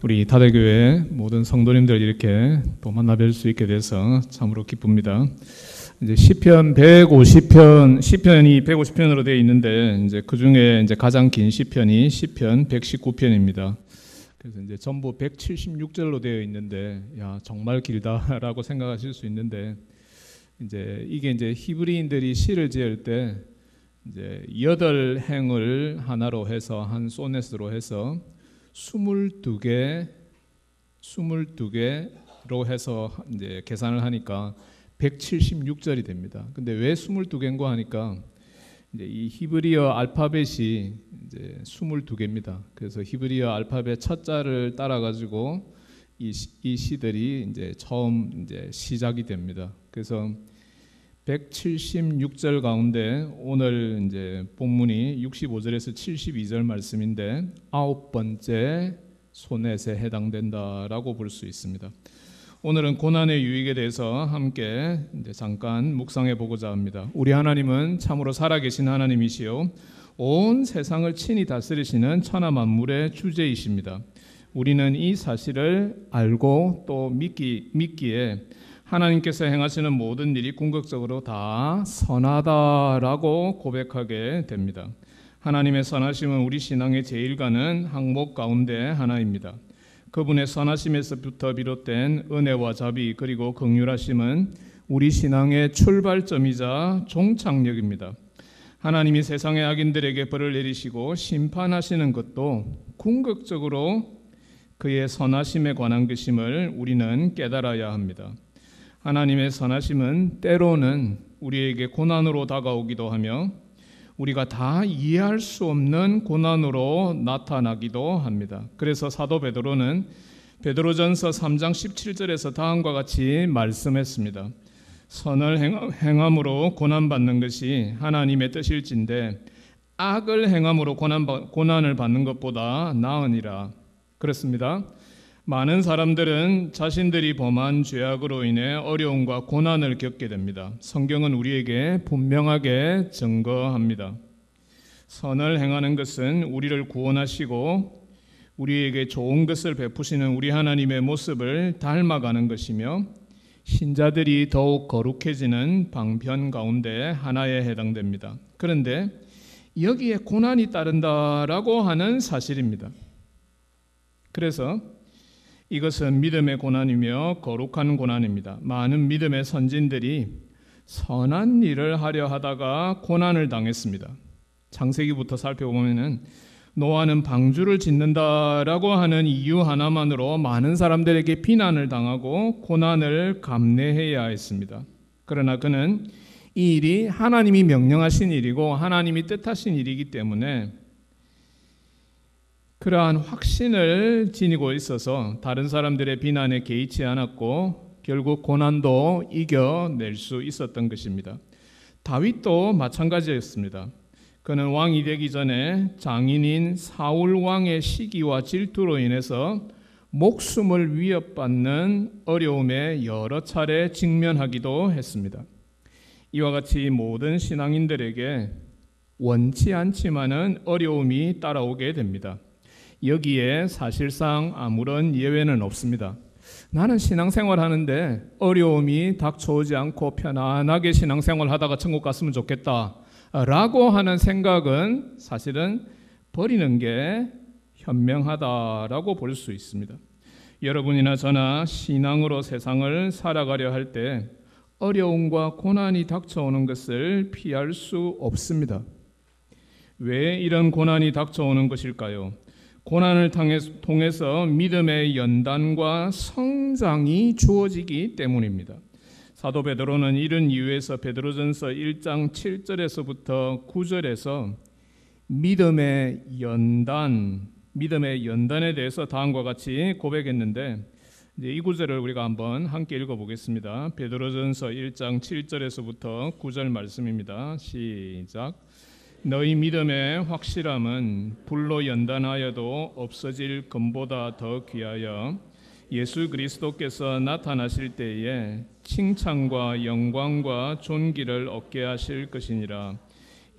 우리 다대교회 모든 성도님들 이렇게 또 만나 뵐 수 있게 돼서 참으로 기쁩니다. 이제 시편 150편, 시편이 150편으로 되어 있는데 이제 그 중에 이제 가장 긴 시편이 시편 119편입니다. 그래서 이제 전부 176절로 되어 있는데 야, 정말 길다라고 생각하실 수 있는데 이제 이게 이제 히브리인들이 시를 지을 때 이제 8행을 하나로 해서 한 소넷으로 해서 22개로 해서 이제 계산을 하니까 176절이 됩니다. 근데 왜 22개인가 하니까 이제 이 히브리어 알파벳이 이제 22개입니다. 그래서 히브리어 알파벳 첫 자를 따라 가지고 이 시들이 이제 처음 이제 시작이 됩니다. 그래서 176절 가운데 오늘 이제 본문이 65절에서 72절 말씀인데 9번째 소넷에 해당된다라고 볼 수 있습니다. 오늘은 고난의 유익에 대해서 함께 이제 잠깐 묵상해 보고자 합니다. 우리 하나님은 참으로 살아계신 하나님이시요 온 세상을 친히 다스리시는 천하 만물의 주제이십니다. 우리는 이 사실을 알고 또 믿기에 하나님께서 행하시는 모든 일이 궁극적으로 다 선하다라고 고백하게 됩니다. 하나님의 선하심은 우리 신앙의 제일 가는 항목 가운데 하나입니다. 그분의 선하심에서부터 비롯된 은혜와 자비 그리고 긍휼하심은 우리 신앙의 출발점이자 종착역입니다. 하나님이 세상의 악인들에게 벌을 내리시고 심판하시는 것도 궁극적으로 그의 선하심에 관한 것임을 우리는 깨달아야 합니다. 하나님의 선하심은 때로는 우리에게 고난으로 다가오기도 하며 우리가 다 이해할 수 없는 고난으로 나타나기도 합니다. 그래서 사도 베드로는 베드로전서 3장 17절에서 다음과 같이 말씀했습니다. 선을 행함으로 고난받는 것이 하나님의 뜻일진데 악을 행함으로 고난을 받는 것보다 나으니라. 그렇습니다. 많은 사람들은 자신들이 범한 죄악으로 인해 어려움과 고난을 겪게 됩니다. 성경은 우리에게 분명하게 증거합니다. 선을 행하는 것은 우리를 구원하시고 우리에게 좋은 것을 베푸시는 우리 하나님의 모습을 닮아가는 것이며 신자들이 더욱 거룩해지는 방편 가운데 하나에 해당됩니다. 그런데 여기에 고난이 따른다라고 하는 사실입니다. 그래서 이것은 믿음의 고난이며 거룩한 고난입니다. 많은 믿음의 선진들이 선한 일을 하려 하다가 고난을 당했습니다. 창세기부터 살펴보면은 노아는 방주를 짓는다라고 하는 이유 하나만으로 많은 사람들에게 비난을 당하고 고난을 감내해야 했습니다. 그러나 그는 이 일이 하나님이 명령하신 일이고 하나님이 뜻하신 일이기 때문에 그러한 확신을 지니고 있어서 다른 사람들의 비난에 개의치 않았고 결국 고난도 이겨낼 수 있었던 것입니다. 다윗도 마찬가지였습니다. 그는 왕이 되기 전에 장인인 사울 왕의 시기와 질투로 인해서 목숨을 위협받는 어려움에 여러 차례 직면하기도 했습니다. 이와 같이 모든 신앙인들에게 원치 않지만은 어려움이 따라오게 됩니다. 여기에 사실상 아무런 예외는 없습니다. 나는 신앙생활 하는데 어려움이 닥쳐오지 않고 편안하게 신앙생활 하다가 천국 갔으면 좋겠다 라고 하는 생각은 사실은 버리는 게 현명하다라고 볼 수 있습니다. 여러분이나 저나 신앙으로 세상을 살아가려 할 때 어려움과 고난이 닥쳐오는 것을 피할 수 없습니다. 왜 이런 고난이 닥쳐오는 것일까요? 고난을 통해서 믿음의 연단과 성장이 주어지기 때문입니다. 사도 베드로는 이런 이유에서 베드로전서 1장 7절에서부터 9절에서 믿음의 연단에 대해서 다음과 같이 고백했는데 이제 이 구절을 우리가 한번 함께 읽어보겠습니다. 베드로전서 1장 7절에서부터 9절 말씀입니다. 시작. 너희 믿음의 확실함은 불로 연단하여도 없어질 금보다 더 귀하여 예수 그리스도께서 나타나실 때에 칭찬과 영광과 존귀를 얻게 하실 것이니라.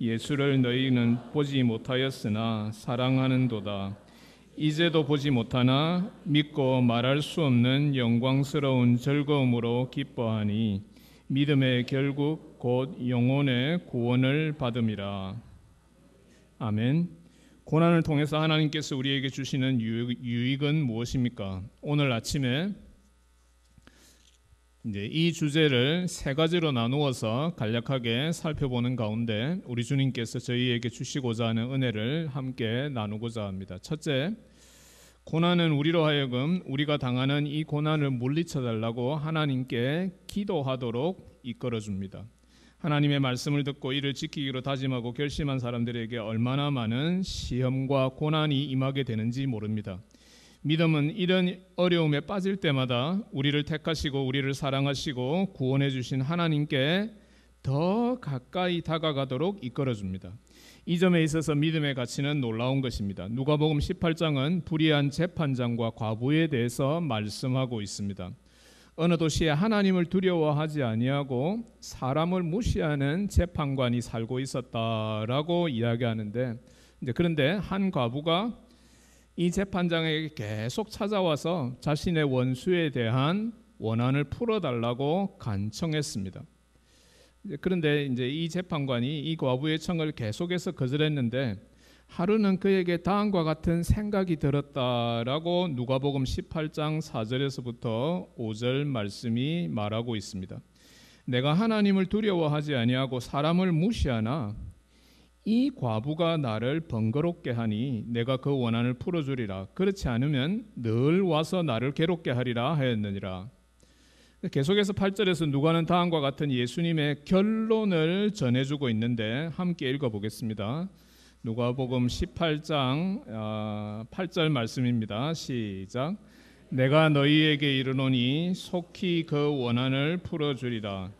예수를 너희는 보지 못하였으나 사랑하는도다. 이제도 보지 못하나 믿고 말할 수 없는 영광스러운 즐거움으로 기뻐하니 믿음의 결국 곧 영혼의 구원을 받음이라. 아멘. 고난을 통해서 하나님께서 우리에게 주시는 유익은 무엇입니까? 오늘 아침에 이제 이 주제를 세 가지로 나누어서 간략하게 살펴보는 가운데 우리 주님께서 저희에게 주시고자 하는 은혜를 함께 나누고자 합니다. 첫째, 고난은 우리로 하여금 우리가 당하는 이 고난을 물리쳐 달라고 하나님께 기도하도록 이끌어 줍니다. 하나님의 말씀을 듣고 이를 지키기로 다짐하고 결심한 사람들에게 얼마나 많은 시험과 고난이 임하게 되는지 모릅니다. 믿음은 이런 어려움에 빠질 때마다 우리를 택하시고 우리를 사랑하시고 구원해 주신 하나님께 더 가까이 다가가도록 이끌어 줍니다. 이 점에 있어서 믿음의 가치는 놀라운 것입니다. 누가복음 18장은 불의한 재판장과 과부에 대해서 말씀하고 있습니다. 어느 도시에 하나님을 두려워하지 아니하고 사람을 무시하는 재판관이 살고 있었다라고 이야기하는데, 그런데 한 과부가 이 재판장에게 계속 찾아와서 자신의 원수에 대한 원한을 풀어달라고 간청했습니다. 그런데 이제 이 재판관이 이 과부의 청을 계속해서 거절했는데 하루는 그에게 다음과 같은 생각이 들었다라고 누가복음 18장 4절에서부터 5절 말씀이 말하고 있습니다. 내가 하나님을 두려워하지 아니하고 사람을 무시하나 이 과부가 나를 번거롭게 하니 내가 그 원한을 풀어주리라. 그렇지 않으면 늘 와서 나를 괴롭게 하리라 하였느니라. 계속해서 8절에서 누가는 다음과 같은 예수님의 결론을 전해주고 있는데 함께 읽어보겠습니다. 누가복음 18장 8절 말씀입니다. 시작. 내가 너희에게 이르노니 속히 그 원한을 풀어주리라.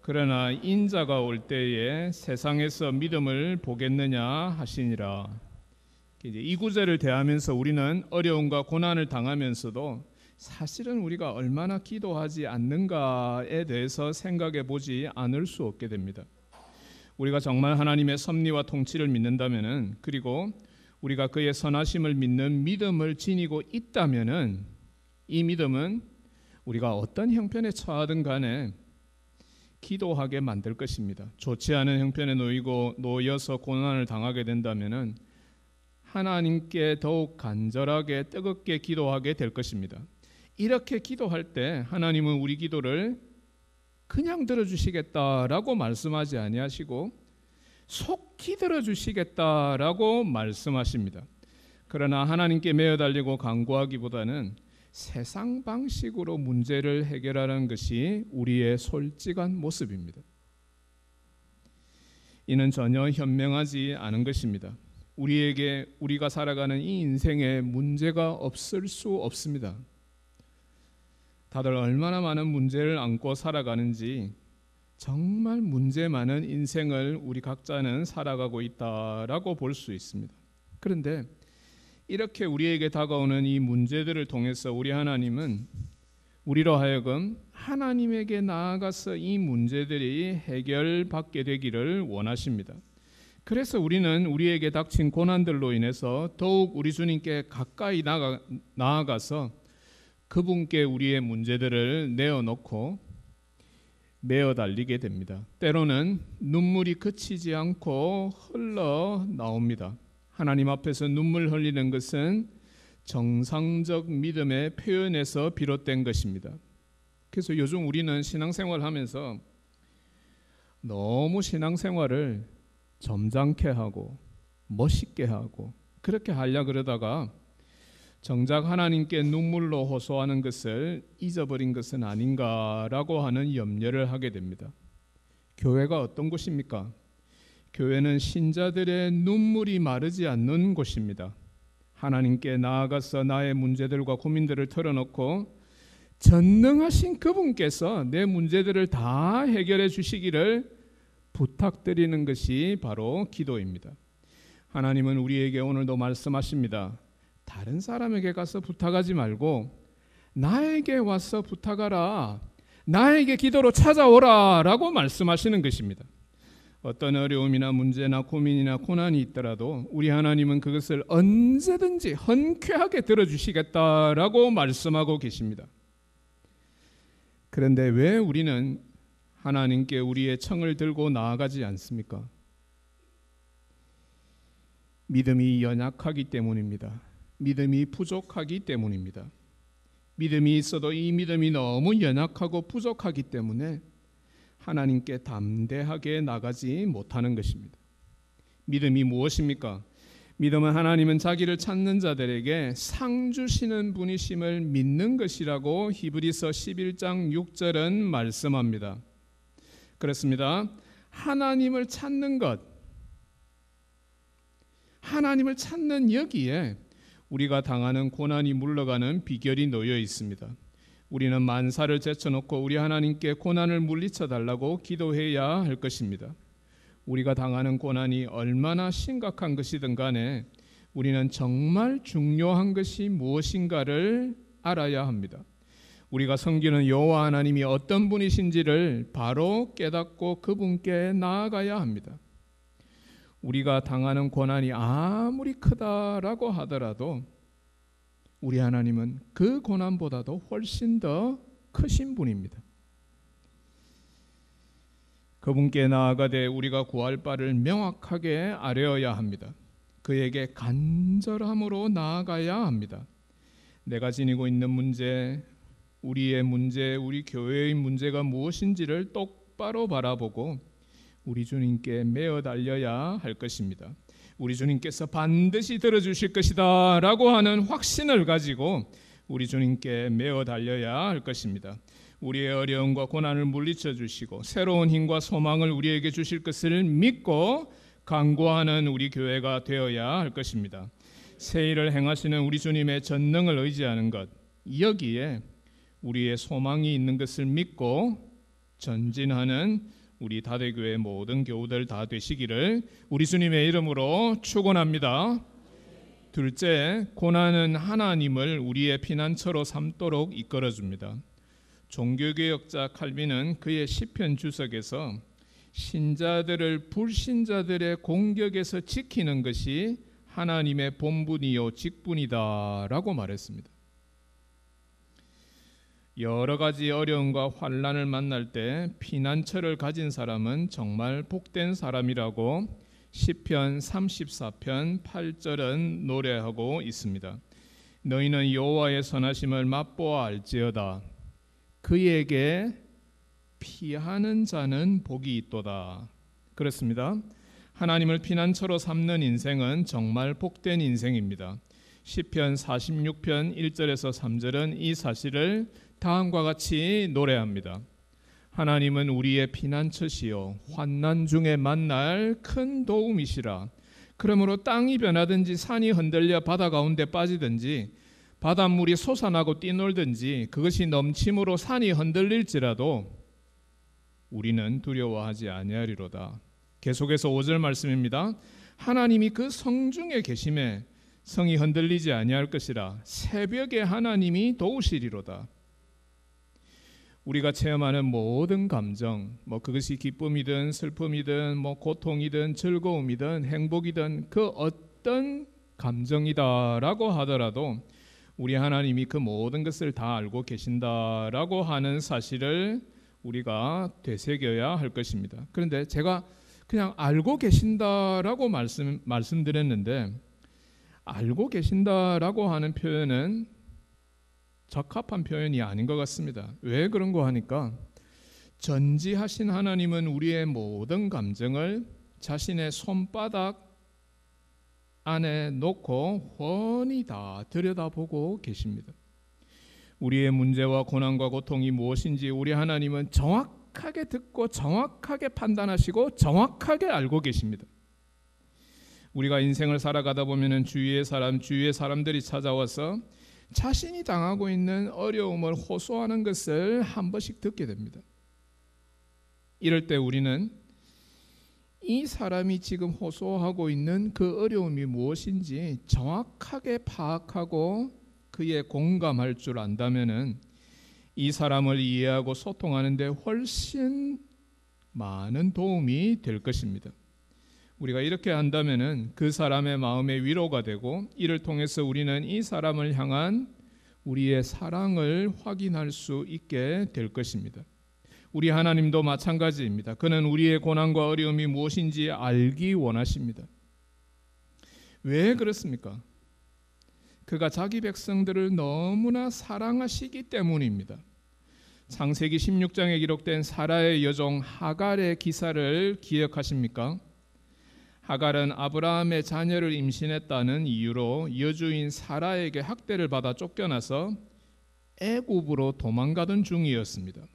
그러나 인자가 올 때에 세상에서 믿음을 보겠느냐 하시니라. 이제 이 구절을 대하면서 우리는 어려움과 고난을 당하면서도 사실은 우리가 얼마나 기도하지 않는가에 대해서 생각해 보지 않을 수 없게 됩니다. 우리가 정말 하나님의 섭리와 통치를 믿는다면은, 그리고 우리가 그의 선하심을 믿는 믿음을 지니고 있다면은, 이 믿음은 우리가 어떤 형편에 처하든 간에 기도하게 만들 것입니다. 좋지 않은 형편에 놓여서 고난을 당하게 된다면은 하나님께 더욱 간절하게 뜨겁게 기도하게 될 것입니다. 이렇게 기도할 때 하나님은 우리 기도를 그냥 들어주시겠다라고 말씀하지 아니하시고 속히 들어주시겠다라고 말씀하십니다. 그러나 하나님께 매어 달리고 간구하기보다는 세상 방식으로 문제를 해결하는 것이 우리의 솔직한 모습입니다. 이는 전혀 현명하지 않은 것입니다. 우리가 살아가는 이 인생에 문제가 없을 수 없습니다. 다들 얼마나 많은 문제를 안고 살아가는지, 정말 문제 많은 인생을 우리 각자는 살아가고 있다라고 볼 수 있습니다. 그런데 이렇게 우리에게 다가오는 이 문제들을 통해서 우리 하나님은 우리로 하여금 하나님에게 나아가서 이 문제들이 해결받게 되기를 원하십니다. 그래서 우리는 우리에게 닥친 고난들로 인해서 더욱 우리 주님께 가까이 나아가서 그분께 우리의 문제들을 내어놓고 메어 달리게 됩니다. 때로는 눈물이 그치지 않고 흘러 나옵니다. 하나님 앞에서 눈물 흘리는 것은 정상적 믿음의 표현에서 비롯된 것입니다. 그래서 요즘 우리는 신앙생활을 하면서 너무 신앙생활을 점잖게 하고 멋있게 하고 그렇게 하려 그러다가 정작 하나님께 눈물로 호소하는 것을 잊어버린 것은 아닌가라고 하는 염려를 하게 됩니다. 교회가 어떤 곳입니까? 교회는 신자들의 눈물이 마르지 않는 곳입니다. 하나님께 나아가서 나의 문제들과 고민들을 털어놓고 전능하신 그분께서 내 문제들을 다 해결해 주시기를 부탁드리는 것이 바로 기도입니다. 하나님은 우리에게 오늘도 말씀하십니다. 다른 사람에게 가서 부탁하지 말고 나에게 와서 부탁하라. 나에게 기도로 찾아오라 라고 말씀하시는 것입니다. 어떤 어려움이나 문제나 고민이나 고난이 있더라도 우리 하나님은 그것을 언제든지 흔쾌하게 들어주시겠다라고 말씀하고 계십니다. 그런데 왜 우리는 하나님께 우리의 청을 들고 나아가지 않습니까? 믿음이 연약하기 때문입니다. 믿음이 부족하기 때문입니다. 믿음이 있어도 이 믿음이 너무 연약하고 부족하기 때문에 하나님께 담대하게 나가지 못하는 것입니다. 믿음이 무엇입니까? 믿음은 하나님은 자기를 찾는 자들에게 상 주시는 분이심을 믿는 것이라고 히브리서 11장 6절은 말씀합니다. 그렇습니다. 하나님을 찾는 것, 하나님을 찾는 여기에 우리가 당하는 고난이 물러가는 비결이 놓여 있습니다. 우리는 만사를 제쳐놓고 우리 하나님께 고난을 물리쳐 달라고 기도해야 할 것입니다. 우리가 당하는 고난이 얼마나 심각한 것이든 간에 우리는 정말 중요한 것이 무엇인가를 알아야 합니다. 우리가 섬기는 여호와 하나님이 어떤 분이신지를 바로 깨닫고 그분께 나아가야 합니다. 우리가 당하는 고난이 아무리 크다라고 하더라도 우리 하나님은 그 고난보다도 훨씬 더 크신 분입니다. 그분께 나아가되 우리가 구할 바를 명확하게 아뢰어야 합니다. 그에게 간절함으로 나아가야 합니다. 내가 지니고 있는 문제, 우리의 문제, 우리 교회의 문제가 무엇인지를 똑바로 바라보고 우리 주님께 매어 달려야 할 것입니다. 우리 주님께서 반드시 들어주실 것이다 라고 하는 확신을 가지고 우리 주님께 매어 달려야 할 것입니다. 우리의 어려움과 고난을 물리쳐 주시고 새로운 힘과 소망을 우리에게 주실 것을 믿고 간구하는 우리 교회가 되어야 할 것입니다. 새 일을 행하시는 우리 주님의 전능을 의지하는 것, 여기에 우리의 소망이 있는 것을 믿고 전진하는 우리 다대교회 모든 교우들 다 되시기를 우리 주님의 이름으로 축원합니다. 둘째, 고난은 하나님을 우리의 피난처로 삼도록 이끌어줍니다. 종교개혁자 칼빈은 그의 시편 주석에서 신자들을 불신자들의 공격에서 지키는 것이 하나님의 본분이요 직분이다 라고 말했습니다. 여러 가지 어려움과 환난을 만날 때 피난처를 가진 사람은 정말 복된 사람이라고 시편 34편 8절은 노래하고 있습니다. 너희는 여호와의 선하심을 맛보아 알지어다. 그에게 피하는 자는 복이 있도다. 그렇습니다. 하나님을 피난처로 삼는 인생은 정말 복된 인생입니다. 시편 46편 1절에서 3절은 이 사실을 다음과 같이 노래합니다. 하나님은 우리의 피난처시요 환난 중에 만날 큰 도움이시라. 그러므로 땅이 변하든지 산이 흔들려 바다 가운데 빠지든지 바닷물이 솟아나고 뛰놀든지 그것이 넘침으로 산이 흔들릴지라도 우리는 두려워하지 아니하리로다. 계속해서 5절 말씀입니다. 하나님이 그 성중에 계심에 성이 흔들리지 아니할 것이라. 새벽에 하나님이 도우시리로다. 우리가 체험하는 모든 감정, 그것이 기쁨이든 슬픔이든 고통이든 즐거움이든 행복이든 그 어떤 감정이다라고 하더라도 우리 하나님이 그 모든 것을 다 알고 계신다라고 하는 사실을 우리가 되새겨야 할 것입니다. 그런데 제가 그냥 알고 계신다라고 말씀드렸는데 알고 계신다라고 하는 표현은 적합한 표현이 아닌 것 같습니다. 왜 그런가 하니까 전지하신 하나님은 우리의 모든 감정을 자신의 손바닥 안에 놓고 훤히 다 들여다보고 계십니다. 우리의 문제와 고난과 고통이 무엇인지 우리 하나님은 정확하게 듣고 정확하게 판단하시고 정확하게 알고 계십니다. 우리가 인생을 살아가다 보면 주위의 사람들이 찾아와서 자신이 당하고 있는 어려움을 호소하는 것을 한 번씩 듣게 됩니다. 이럴 때 우리는 이 사람이 지금 호소하고 있는 그 어려움이 무엇인지 정확하게 파악하고 그에 공감할 줄 안다면은 이 사람을 이해하고 소통하는 데 훨씬 많은 도움이 될 것입니다. 우리가 이렇게 한다면은 그 사람의 마음에 위로가 되고, 이를 통해서 우리는 이 사람을 향한 우리의 사랑을 확인할 수 있게 될 것입니다. 우리 하나님도 마찬가지입니다. 그는 우리의 고난과 어려움이 무엇인지 알기 원하십니다. 왜 그렇습니까? 그가 자기 백성들을 너무나 사랑하시기 때문입니다. 창세기 16장에 기록된 사라의 여종 하갈의 기사를 기억하십니까? 하갈은 아브라함의 자녀를 임신했다는 이유로 여주인 사라에게 학대를 받아 쫓겨나서 애굽으로 도망가던 중이었습니다.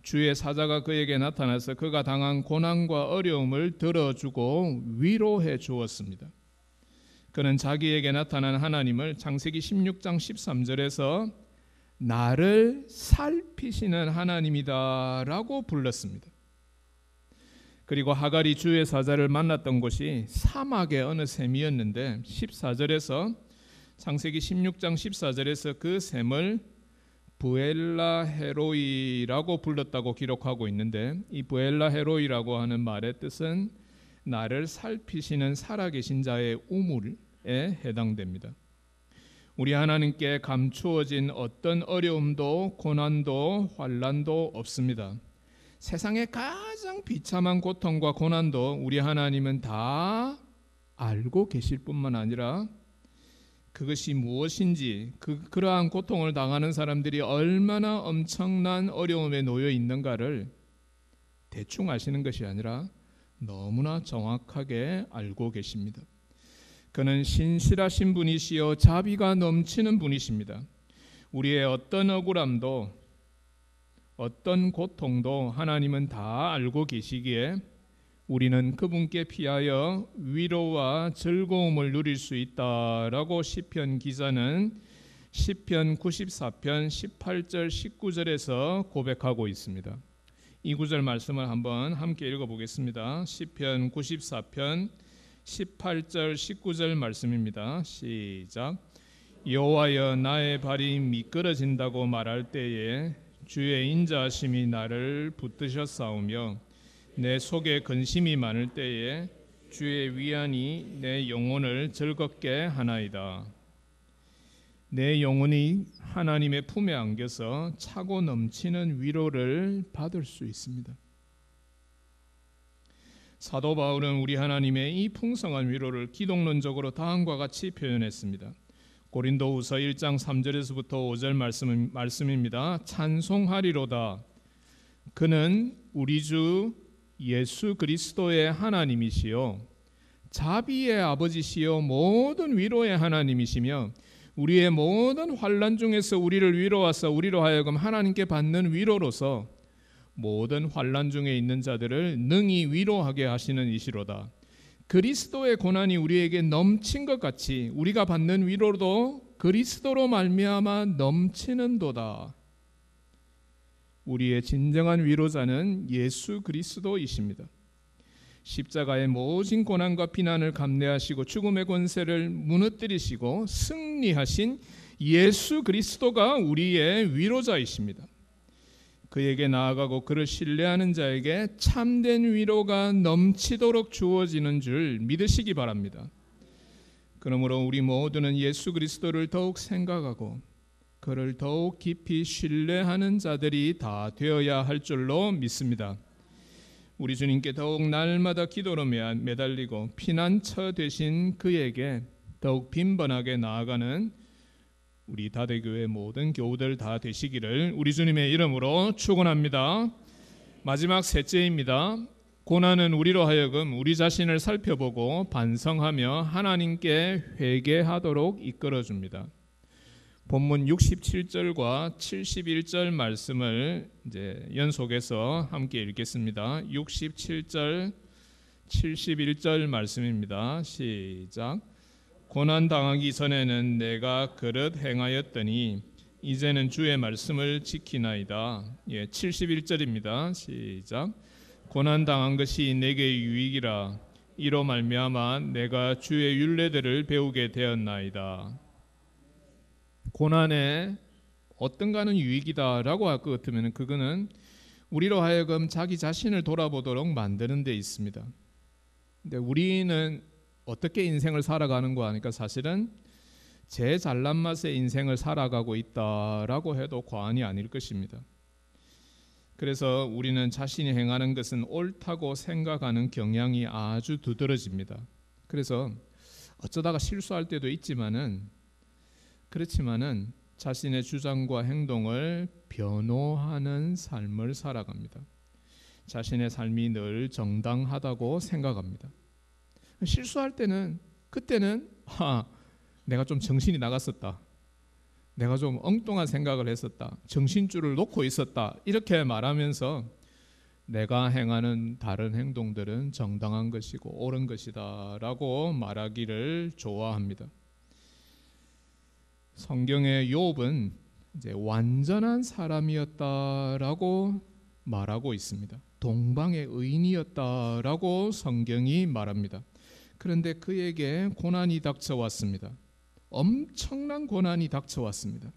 주의 사자가 그에게 나타나서 그가 당한 고난과 어려움을 들어주고 위로해 주었습니다. 그는 자기에게 나타난 하나님을 창세기 16장 13절에서 나를 살피시는 하나님이다라고 불렀습니다. 그리고 하갈이 주의 사자를 만났던 곳이 사막의 어느 샘이었는데 14절에서 창세기 16장 14절에서 그 샘을 부엘라 헤로이라고 불렀다고 기록하고 있는데, 이 부엘라 헤로이라고 하는 말의 뜻은 나를 살피시는 살아계신 자의 우물에 해당됩니다. 우리 하나님께 감추어진 어떤 어려움도 고난도 환난도 없습니다. 세상의 가장 비참한 고통과 고난도 우리 하나님은 다 알고 계실 뿐만 아니라 그것이 무엇인지, 그러한 고통을 당하는 사람들이 얼마나 엄청난 어려움에 놓여 있는가를 대충 아시는 것이 아니라 너무나 정확하게 알고 계십니다. 그는 신실하신 분이시요 자비가 넘치는 분이십니다. 우리의 어떤 억울함도 어떤 고통도 하나님은 다 알고 계시기에 우리는 그분께 피하여 위로와 즐거움을 누릴 수 있다라고 시편 기자는 시편 94편 18절 19절에서 고백하고 있습니다. 이 구절 말씀을 한번 함께 읽어보겠습니다. 시편 94편 18절 19절 말씀입니다. 시작. 여호와여 나의 발이 미끄러진다고 말할 때에 주의 인자하심이 나를 붙드셨사오며 내 속에 근심이 많을 때에 주의 위안이 내 영혼을 즐겁게 하나이다. 내 영혼이 하나님의 품에 안겨서 차고 넘치는 위로를 받을 수 있습니다. 사도 바울은 우리 하나님의 이 풍성한 위로를 기독론적으로 다음과 같이 표현했습니다. 고린도후서 1장 3절에서부터 5절 말씀입니다. 찬송하리로다. 그는 우리 주 예수 그리스도의 하나님이시요 자비의 아버지시요 모든 위로의 하나님이시며 우리의 모든 환난 중에서 우리를 위로하사 우리로 하여금 하나님께 받는 위로로서 모든 환난 중에 있는 자들을 능히 위로하게 하시는 이시로다. 그리스도의 고난이 우리에게 넘친 것 같이 우리가 받는 위로도 그리스도로 말미암아 넘치는도다. 우리의 진정한 위로자는 예수 그리스도이십니다. 십자가의 모진 고난과 비난을 감내하시고 죽음의 권세를 무너뜨리시고 승리하신 예수 그리스도가 우리의 위로자이십니다. 그에게 나아가고 그를 신뢰하는 자에게 참된 위로가 넘치도록 주어지는 줄 믿으시기 바랍니다. 그러므로 우리 모두는 예수 그리스도를 더욱 생각하고 그를 더욱 깊이 신뢰하는 자들이 다 되어야 할 줄로 믿습니다. 우리 주님께 더욱 날마다 기도로 매달리고 피난처 되신 그에게 더욱 빈번하게 나아가는 우리 다대교회 모든 교우들 다 되시기를 우리 주님의 이름으로 축원합니다. 마지막 셋째입니다. 고난은 우리로 하여금 우리 자신을 살펴보고 반성하며 하나님께 회개하도록 이끌어줍니다. 본문 67절과 71절 말씀을 이제 연속해서 함께 읽겠습니다. 67절, 71절 말씀입니다. 시작. 고난 당하기 전에는 내가 그릇 행하였더니 이제는 주의 말씀을 지키나이다. 71절입니다. 시작. 고난 당한 것이 내게 유익이라 이로 말미암아 내가 주의 율례들을 배우게 되었나이다. 고난에 어떤가는 유익이다라고 할 것 같으면 그거는 우리로 하여금 자기 자신을 돌아보도록 만드는 데 있습니다. 근데 우리는 어떻게 인생을 살아가는 거 하니까 사실은 제 잘난 맛의 인생을 살아가고 있다라고 해도 과언이 아닐 것입니다. 그래서 우리는 자신이 행하는 것은 옳다고 생각하는 경향이 아주 두드러집니다. 그래서 어쩌다가 실수할 때도 그렇지만은 자신의 주장과 행동을 변호하는 삶을 살아갑니다. 자신의 삶이 늘 정당하다고 생각합니다. 실수할 때는 그때는 내가 좀 정신이 나갔었다. 내가 좀 엉뚱한 생각을 했었다. 정신줄을 놓고 있었다. 이렇게 말하면서 내가 행하는 다른 행동들은 정당한 것이고 옳은 것이다 라고 말하기를 좋아합니다. 성경의 욥은 이제 완전한 사람이었다라고 말하고 있습니다. 동방의 의인이었다라고 성경이 말합니다. 그런데 그에게 고난이 닥쳐왔습니다. 엄청난 고난이 닥쳐왔습니다.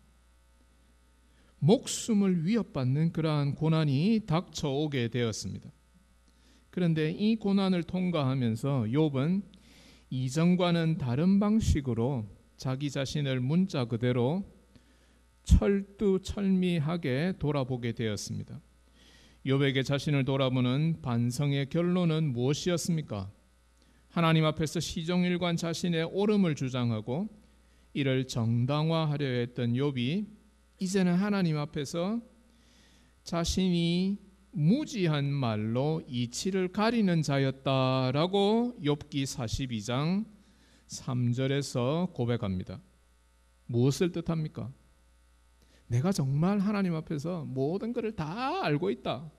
목숨을 위협받는 그러한 고난이 닥쳐오게 되었습니다. 그런데 이 고난을 통과하면서 욥은 이전과는 다른 방식으로 자기 자신을 문자 그대로 철두철미하게 돌아보게 되었습니다. 욥에게 자신을 돌아보는 반성의 결론은 무엇이었습니까? 하나님 앞에서 시종일관 자신의 옳음을 주장하고 이를 정당화하려 했던 욥이 이제는 하나님 앞에서 자신이 무지한 말로 이치를 가리는 자였다라고 욥기 42장 3절에서 고백합니다. 무엇을 뜻합니까? 내가 정말 하나님 앞에서 모든 것을 다 알고 있다.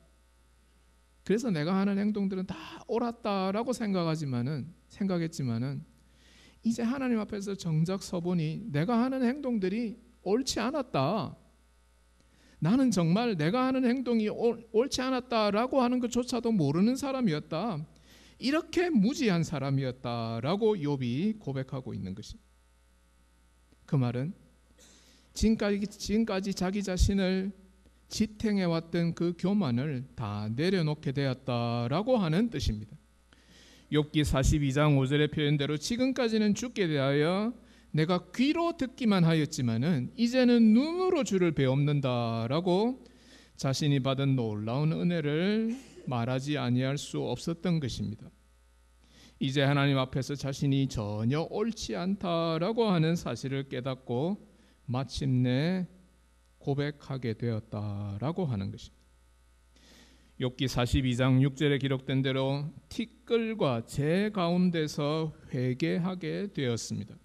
그래서 내가 하는 행동들은 다 옳았다라고 생각했지만은 이제 하나님 앞에서 정작 서보니 내가 하는 행동들이 옳지 않았다. 나는 정말 내가 하는 행동이 옳지 않았다라고 하는 것조차도 모르는 사람이었다. 이렇게 무지한 사람이었다라고 욥이 고백하고 있는 것입니다. 그 말은 지금까지 자기 자신을 지탱해왔던 그 교만을 다 내려놓게 되었다라고 하는 뜻입니다. 욥기 42장 5절의 표현대로 지금까지는 주께 대하여 내가 귀로 듣기만 하였지만은 이제는 눈으로 주를 배웁는다라고 자신이 받은 놀라운 은혜를 말하지 아니할 수 없었던 것입니다. 이제 하나님 앞에서 자신이 전혀 옳지 않다라고 하는 사실을 깨닫고 마침내 고백하게 되었다라고 하는 것입니다. 욥기 42장 6절에 기록된 대로 티끌과 재 가운데서 회개하게 되었습니다.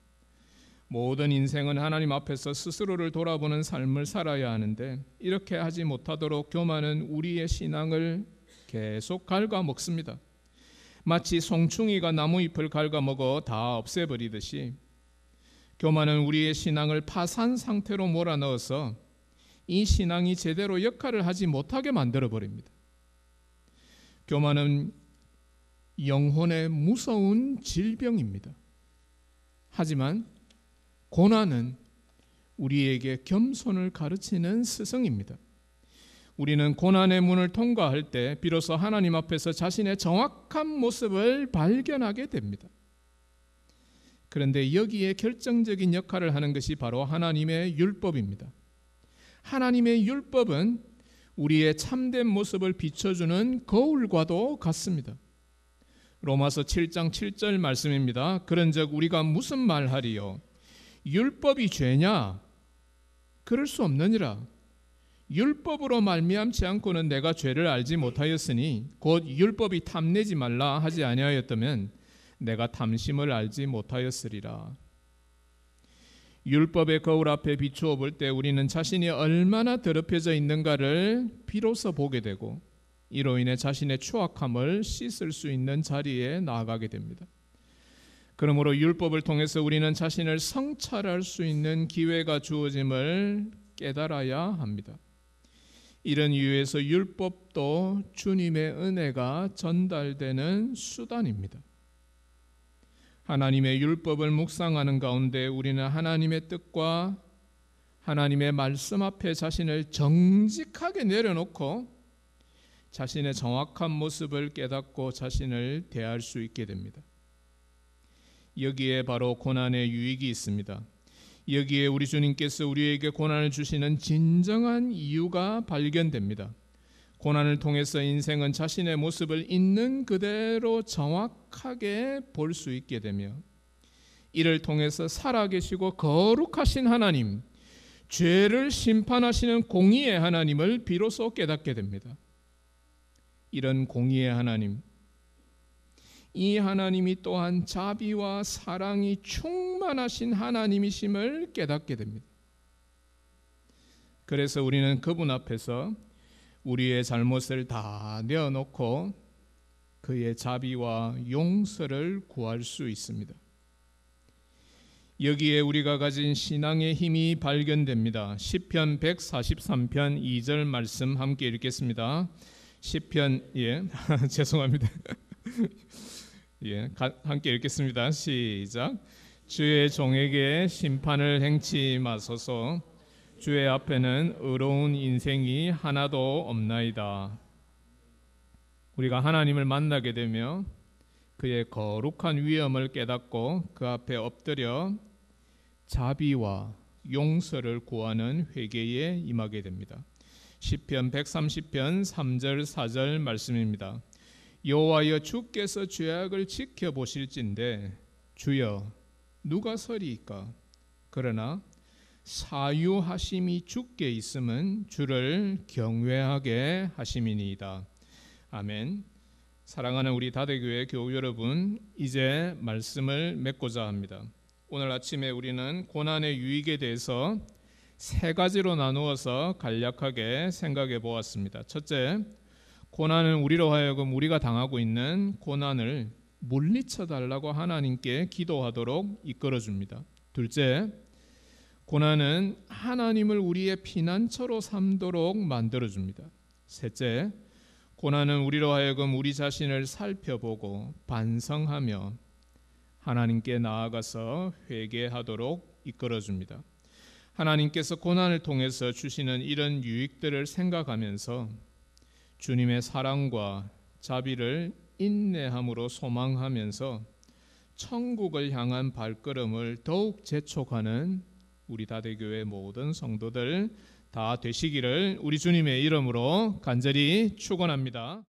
모든 인생은 하나님 앞에서 스스로를 돌아보는 삶을 살아야 하는데 이렇게 하지 못하도록 교만은 우리의 신앙을 계속 갉아먹습니다. 마치 송충이가 나무잎을 갉아먹어 다 없애버리듯이 교만은 우리의 신앙을 파산 상태로 몰아넣어서 이 신앙이 제대로 역할을 하지 못하게 만들어버립니다. 교만은 영혼의 무서운 질병입니다. 하지만 고난은 우리에게 겸손을 가르치는 스승입니다. 우리는 고난의 문을 통과할 때 비로소 하나님 앞에서 자신의 정확한 모습을 발견하게 됩니다. 그런데 여기에 결정적인 역할을 하는 것이 바로 하나님의 율법입니다. 하나님의 율법은 우리의 참된 모습을 비춰주는 거울과도 같습니다. 로마서 7장 7절 말씀입니다. 그런즉 우리가 무슨 말하리요? 율법이 죄냐? 그럴 수 없느니라. 율법으로 말미암지 않고는 내가 죄를 알지 못하였으니 곧 율법이 탐내지 말라 하지 아니하였다면 내가 탐심을 알지 못하였으리라. 율법의 거울 앞에 비추어 볼 때 우리는 자신이 얼마나 더럽혀져 있는가를 비로소 보게 되고 이로 인해 자신의 추악함을 씻을 수 있는 자리에 나아가게 됩니다. 그러므로 율법을 통해서 우리는 자신을 성찰할 수 있는 기회가 주어짐을 깨달아야 합니다. 이런 이유에서 율법도 주님의 은혜가 전달되는 수단입니다. 하나님의 율법을 묵상하는 가운데 우리는 하나님의 뜻과 하나님의 말씀 앞에 자신을 정직하게 내려놓고 자신의 정확한 모습을 깨닫고 자신을 대할 수 있게 됩니다. 여기에 바로 고난의 유익이 있습니다. 여기에 우리 주님께서 우리에게 고난을 주시는 진정한 이유가 발견됩니다. 고난을 통해서 인생은 자신의 모습을 있는 그대로 정확하게 볼 수 있게 되며, 이를 통해서 살아계시고 거룩하신 하나님, 죄를 심판하시는 공의의 하나님을 비로소 깨닫게 됩니다. 이런 공의의 하나님, 이 하나님이 또한 자비와 사랑이 충만하신 하나님이심을 깨닫게 됩니다. 그래서 우리는 그분 앞에서 우리의 잘못을 다 내어놓고 그의 자비와 용서를 구할 수 있습니다. 여기에 우리가 가진 신앙의 힘이 발견됩니다. 시편 143편 2절 말씀 함께 읽겠습니다. 시편, 죄송합니다. 함께 읽겠습니다. 시작. 주의 종에게 심판을 행치 마소서. 주의 앞에는 의로운 인생이 하나도 없나이다. 우리가 하나님을 만나게 되며 그의 거룩한 위엄을 깨닫고 그 앞에 엎드려 자비와 용서를 구하는 회개에 임하게 됩니다. 시편 130편 3절 4절 말씀입니다. 여호와여, 주께서 죄악을 지켜보실진대 주여 누가 서리이까? 그러나 사유하심이 주께 있음은 주를 경외하게 하심이니이다. 아멘. 사랑하는 우리 다대교회 교우 여러분, 이제 말씀을 맺고자 합니다. 오늘 아침에 우리는 고난의 유익에 대해서 세 가지로 나누어서 간략하게 생각해 보았습니다. 첫째, 고난은 우리로 하여금 우리가 당하고 있는 고난을 물리쳐 달라고 하나님께 기도하도록 이끌어 줍니다. 둘째, 고난은 하나님을 우리의 피난처로 삼도록 만들어 줍니다. 셋째, 고난은 우리로 하여금 우리 자신을 살펴보고 반성하며 하나님께 나아가서 회개하도록 이끌어 줍니다. 하나님께서 고난을 통해서 주시는 이런 유익들을 생각하면서 주님의 사랑과 자비를 인내함으로 소망하면서 천국을 향한 발걸음을 더욱 재촉하는 우리 다대교회 모든 성도들 다 되시기를 우리 주님의 이름으로 간절히 축원합니다.